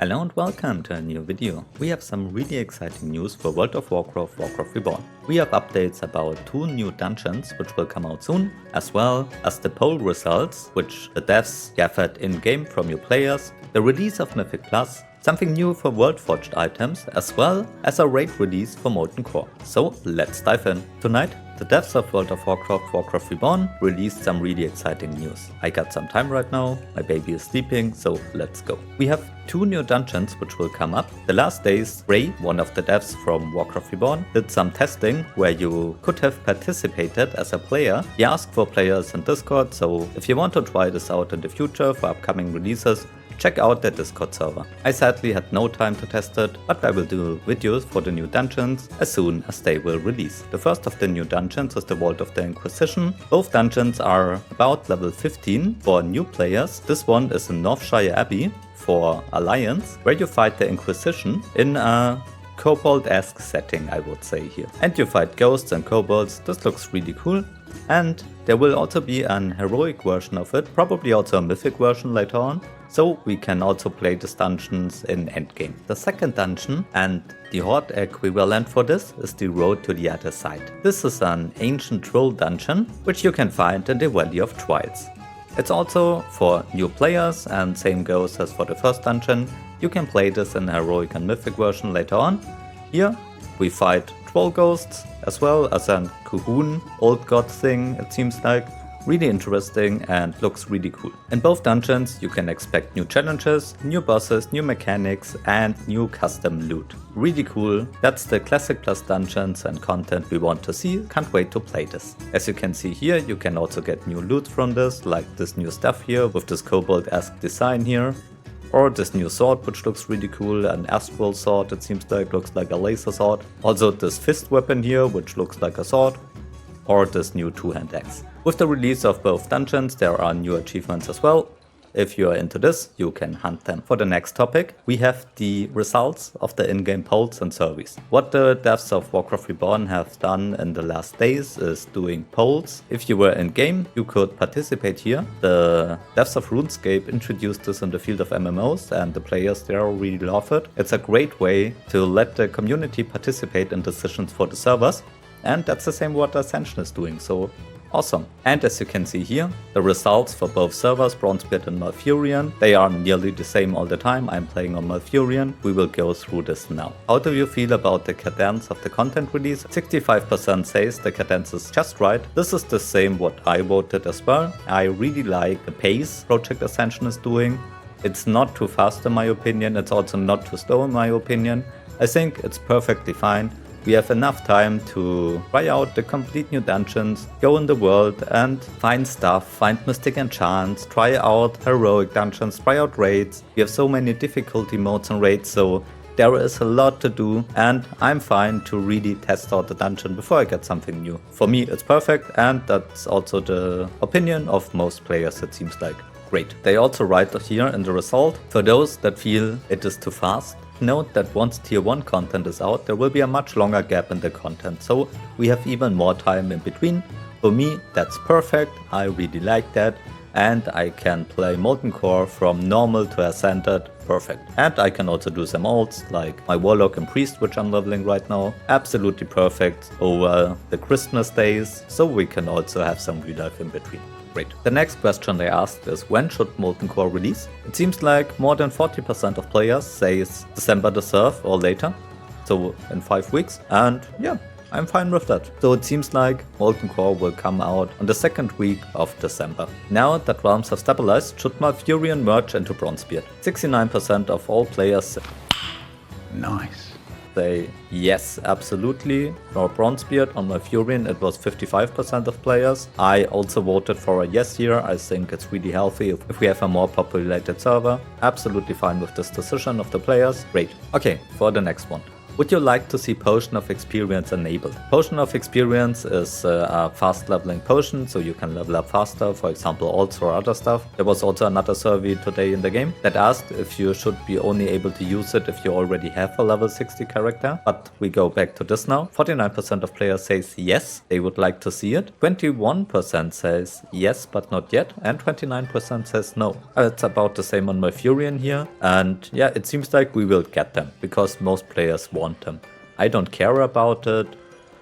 Hello and welcome to a new video. We have some really exciting news for World of Warcraft Reborn. We have updates about 2 new dungeons which will come out soon, as well as the poll results which the devs gathered in-game from your players, the release of Mythic Plus, something new for World Forged items, as well as a raid release for Molten Core. So let's dive in. Tonight, the devs of World of Warcraft Reborn released some really exciting news. I got some time right now, my baby is sleeping, so let's go. We have 2 new dungeons which will come up. The last days, Ray, one of the devs from Warcraft Reborn, did some testing where you could have participated as a player. He asked for players in Discord, so if you want to try this out in the future for upcoming releases, check out their Discord server. I sadly had no time to test it, but I will do videos for the new dungeons as soon as they will release. The first of the new dungeons is the Vault of the Inquisition. Both dungeons are about level 15 for new players. This one is in Northshire Abbey for Alliance, where you fight the Inquisition in a kobold-esque setting, I would say here. And you fight ghosts and kobolds. This looks really cool. And there will also be an heroic version of it, probably also a mythic version later on, so we can also play these dungeons in endgame. The second dungeon and the horde equivalent for this is the Road to the Other Side. This is an ancient troll dungeon, which you can find in the Valley of Trials. It's also for new players, and same goes as for the first dungeon. You can play this in a heroic and mythic version later on. Here we fight troll ghosts as well as a Kuhun old god thing, it seems like. Really interesting and looks really cool. In both dungeons you can expect new challenges, new bosses, new mechanics and new custom loot. Really cool. That's the Classic Plus dungeons and content we want to see. Can't wait to play this. As you can see here, you can also get new loot from this, like this new stuff here with this kobold-esque design here. Or this new sword, which looks really cool, an astral sword, it seems like, looks like a laser sword. Also this fist weapon here, which looks like a sword. Or this new two-hand axe. With the release of both dungeons, there are new achievements as well. If you are into this, you can hunt them. For the next topic, we have the results of the in-game polls and surveys. What the devs of Warcraft Reborn have done in the last days is doing polls. If you were in-game, you could participate here. The devs of RuneScape introduced this in the field of MMOs, and the players there really love it. It's a great way to let the community participate in decisions for the servers, and that's the same what Ascension is doing, so awesome. And as you can see here, the results for both servers, Bronzebeard and Malfurion, they are nearly the same all the time. I'm playing on Malfurion. We will go through this now. How do you feel about the cadence of the content release? 65% says the cadence is just right. This is the same what I voted as well. I really like the pace Project Ascension is doing. It's not too fast in my opinion. It's also not too slow in my opinion. I think it's perfectly fine. We have enough time to try out the complete new dungeons, go in the world and find stuff, find mystic enchants, try out heroic dungeons, try out raids. We have so many difficulty modes and raids, so there is a lot to do, and I'm fine to really test out the dungeon before I get something new. For me it's perfect, and that's also the opinion of most players, it seems like. Great. They also write here in the result, for those that feel it is too fast, note that once tier 1 content is out, there will be a much longer gap in the content, so we have even more time in between. For me, that's perfect, I really like that, and I can play Molten Core from normal to Ascended, perfect. And I can also do some ults, like my Warlock and Priest, which I'm leveling right now, absolutely perfect over the Christmas days, so we can also have some real life in between. Great. The next question they asked is, when should Molten Core release? It seems like more than 40% of players say it's December the 3rd or later, so in 5 weeks, and yeah, I'm fine with that. So it seems like Molten Core will come out on the 2nd week of December. Now that realms have stabilized, should Malfurion merge into Bronzebeard? 69% of all players Nice. say yes, absolutely. For Bronzebeard, on Malfurion it was 55% of players. I also voted for a yes here. I think it's really healthy if we have a more populated server. Absolutely fine with this decision of the players. Great. Okay, for the next one. Would you like to see Potion of Experience enabled? Potion of Experience is a fast leveling potion, so you can level up faster, for example alts or other stuff. There was also another survey today in the game that asked if you should be only able to use it if you already have a level 60 character. But we go back to this now. 49% of players says yes, they would like to see it. 21% says yes, but not yet. And 29% says no. It's about the same on Malfurion here. And yeah, it seems like we will get them because most players want them. I don't care about it.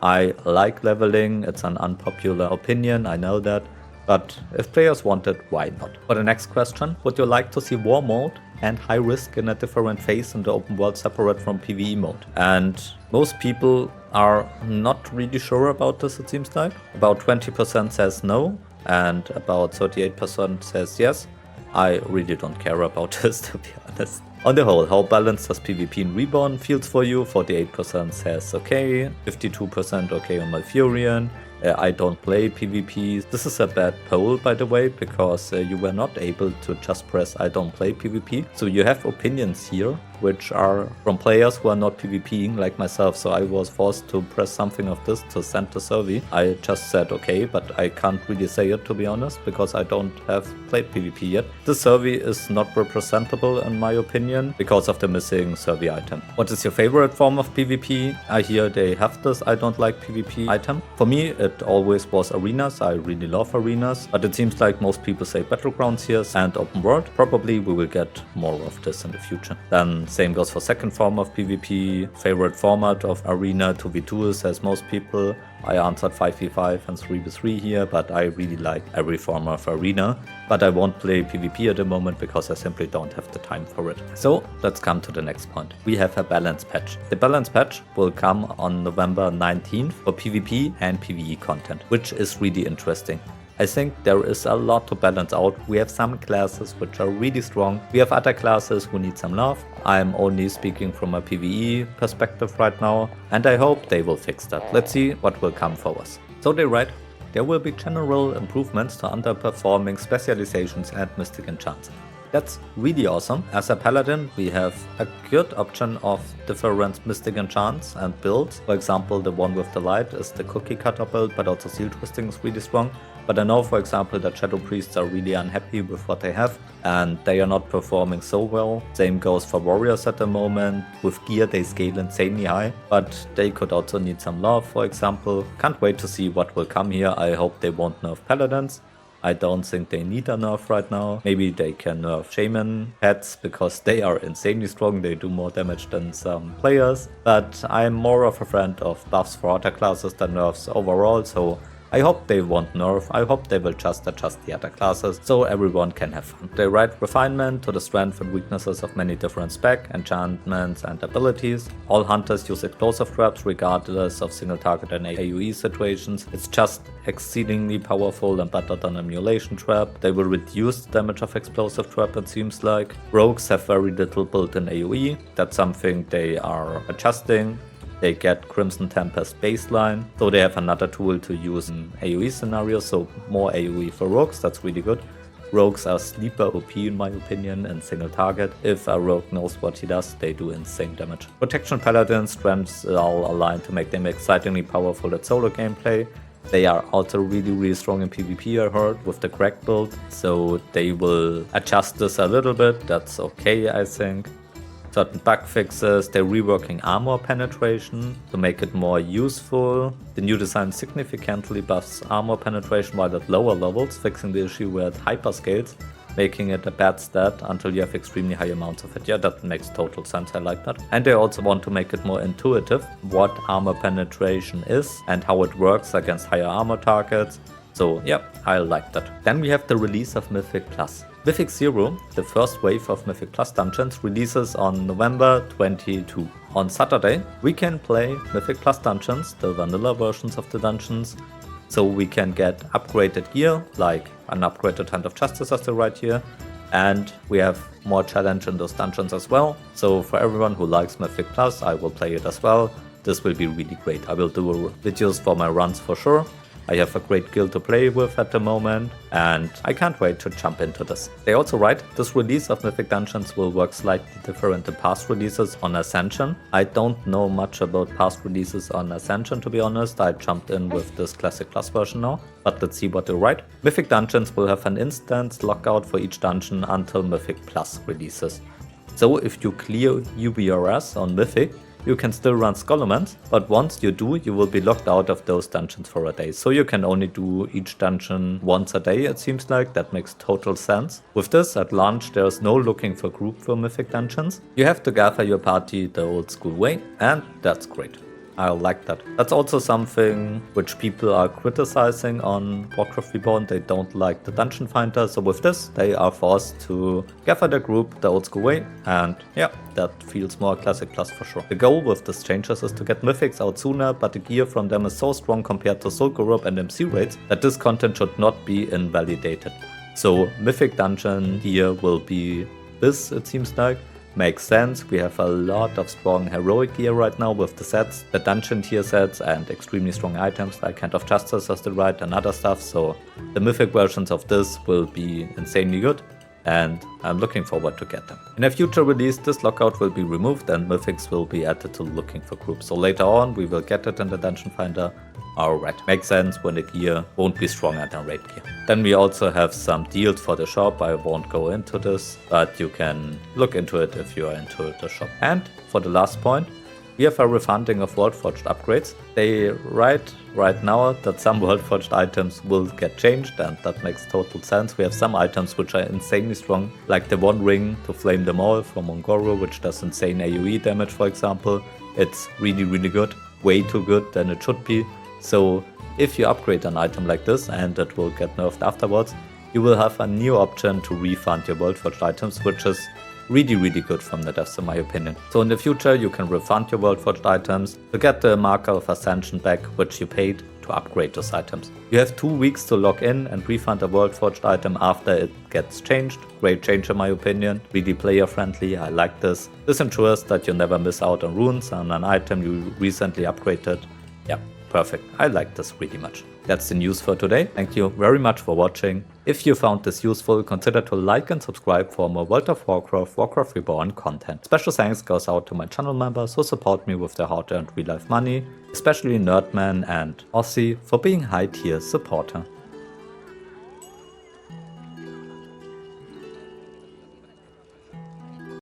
I like leveling. It's an unpopular opinion, I know that. But if players want it, why not? For the next question, would you like to see War mode and high risk in a different phase in the open world separate from PvE mode? And most people are not really sure about this, it seems like. About 20% says no and about 38% says yes. I really don't care about this, to be honest. On the whole, how balanced does PvP in Reborn feels for you? 48% says okay, 52% okay on Malfurion. I don't play PvP. This is a bad poll, by the way, because you were not able to just press I don't play PvP. So you have opinions here, which are from players who are not PvPing like myself. So I was forced to press something of this to send the survey. I just said okay, but I can't really say it, to be honest, because I don't have played PvP yet. This survey is not representable in my opinion because of the missing survey item. What is your favorite form of PvP? I hear they have this I don't like PvP item. For me, it always was arenas. I really love arenas, but it seems like most people say battlegrounds here and open world. Probably we will get more of this in the future. Then same goes for second form of PvP. Favorite format of arena 2v2 says most people. I answered 5v5 and 3v3 here, but I really like every form of arena. But I won't play PvP at the moment because I simply don't have the time for it. So let's come to the next point. We have a balance patch. The balance patch will come on November 19th for PvP and PvE content, which is really interesting. I think there is a lot to balance out. We have some classes which are really strong. We have other classes who need some love. I'm only speaking from a PvE perspective right now, and I hope they will fix that. Let's see what will come for us. So they write, there will be general improvements to underperforming specializations and mystic enchants. That's really awesome. As a paladin, we have a good option of different mystic enchants and builds. For example, the one with the light is the cookie cutter build, but also seal twisting is really strong. But I know, for example, that shadow priests are really unhappy with what they have and they are not performing so well. Same goes for warriors at the moment. With gear, they scale insanely high, but they could also need some love, for example. Can't wait to see what will come here. I hope they won't nerf paladins. I don't think they need a nerf right now. Maybe they can nerf shaman pets because they are insanely strong. They do more damage than some players. But I'm more of a friend of buffs for other classes than nerfs overall. So I hope they won't nerf. I hope they will just adjust the other classes so everyone can have fun. They write refinement to the strengths and weaknesses of many different spec, enchantments and abilities. All hunters use explosive traps regardless of single target and AoE situations. It's just exceedingly powerful and better than emulation trap. They will reduce the damage of explosive trap, it seems like. Rogues have very little built-in AoE. That's something they are adjusting. They get Crimson Tempest baseline, so they have another tool to use in AoE scenarios, so more AoE for rogues, that's really good. Rogues are sleeper OP in my opinion and single target. If a rogue knows what he does, they do insane damage. Protection Paladins strengths are all aligned to make them excitingly powerful at solo gameplay. They are also really strong in PvP, I heard, with the crack build, so they will adjust this a little bit, that's okay I think. Certain bug fixes, they're reworking armor penetration to make it more useful. The new design significantly buffs armor penetration while at lower levels, fixing the issue where it hyperscales, making it a bad stat until you have extremely high amounts of it. Yeah, that makes total sense, I like that. And they also want to make it more intuitive what armor penetration is and how it works against higher armor targets. So yeah, I like that. Then we have the release of Mythic Plus. Mythic 0, the first wave of Mythic Plus dungeons, releases on November 22. On Saturday, we can play Mythic Plus dungeons, the vanilla versions of the dungeons, so we can get upgraded gear, like an upgraded Hand of Justice as they write here, and we have more challenge in those dungeons as well. So for everyone who likes Mythic Plus, I will play it as well. This will be really great. I will do videos for my runs for sure. I have a great guild to play with at the moment, and I can't wait to jump into this. They also write, this release of Mythic Dungeons will work slightly different to past releases on Ascension. I don't know much about past releases on Ascension, to be honest. I jumped in with this Classic Plus version now, but let's see what they write. Mythic Dungeons will have an instance lockout for each dungeon until Mythic Plus releases. So if you clear UBRS on Mythic, you can still run Scholarments, but once you do, you will be locked out of those dungeons for a day. So you can only do each dungeon once a day, it seems like. That makes total sense. With this, at launch, there is no looking for group for Mythic Dungeons. You have to gather your party the old school way, and that's great. I like that. That's also something which people are criticizing on Warcraft Reborn. They don't like the dungeon finder. So with this, they are forced to gather their group the old school way. And yeah, that feels more Classic Plus for sure. The goal with these changes is to get Mythics out sooner, but the gear from them is so strong compared to Soul Group and MC rates that this content should not be invalidated. So Mythic Dungeon here will be this, it seems like. Makes sense, we have a lot of strong heroic gear right now with the sets, the dungeon tier sets and extremely strong items like Hand of Justice as the right and other stuff, so the mythic versions of this will be insanely good and I'm looking forward to get them. In a future release, this lockout will be removed and mythics will be added to looking for groups, so later on we will get it in the dungeon finder. Alright, makes sense when the gear won't be stronger than raid gear. Then we also have some deals for the shop. I won't go into this, but you can look into it if you are into the shop. And for the last point, we have a refunding of Worldforged upgrades. They write right now that some Worldforged items will get changed, and that makes total sense. We have some items which are insanely strong, like the one ring to flame them all from Ongoro, which does insane AoE damage, for example. It's really, really good, way too good than it should be. So if you upgrade an item like this and it will get nerfed afterwards, you will have a new option to refund your Worldforged items, which is really, really good from the devs in my opinion. So in the future you can refund your Worldforged items to get the marker of Ascension back which you paid to upgrade those items. You have 2 weeks to log in and refund a Worldforged item after it gets changed. Great change in my opinion, really player friendly, I like this. This ensures that you never miss out on runes on an item you recently upgraded. Yeah. Perfect, I like this really much. That's the news for today. Thank you very much for watching. If you found this useful, consider to like and subscribe for more World of Warcraft, Warcraft Reborn content. Special thanks goes out to my channel members who support me with their hard-earned real-life money, especially Nerdman and Aussie for being high-tier supporter.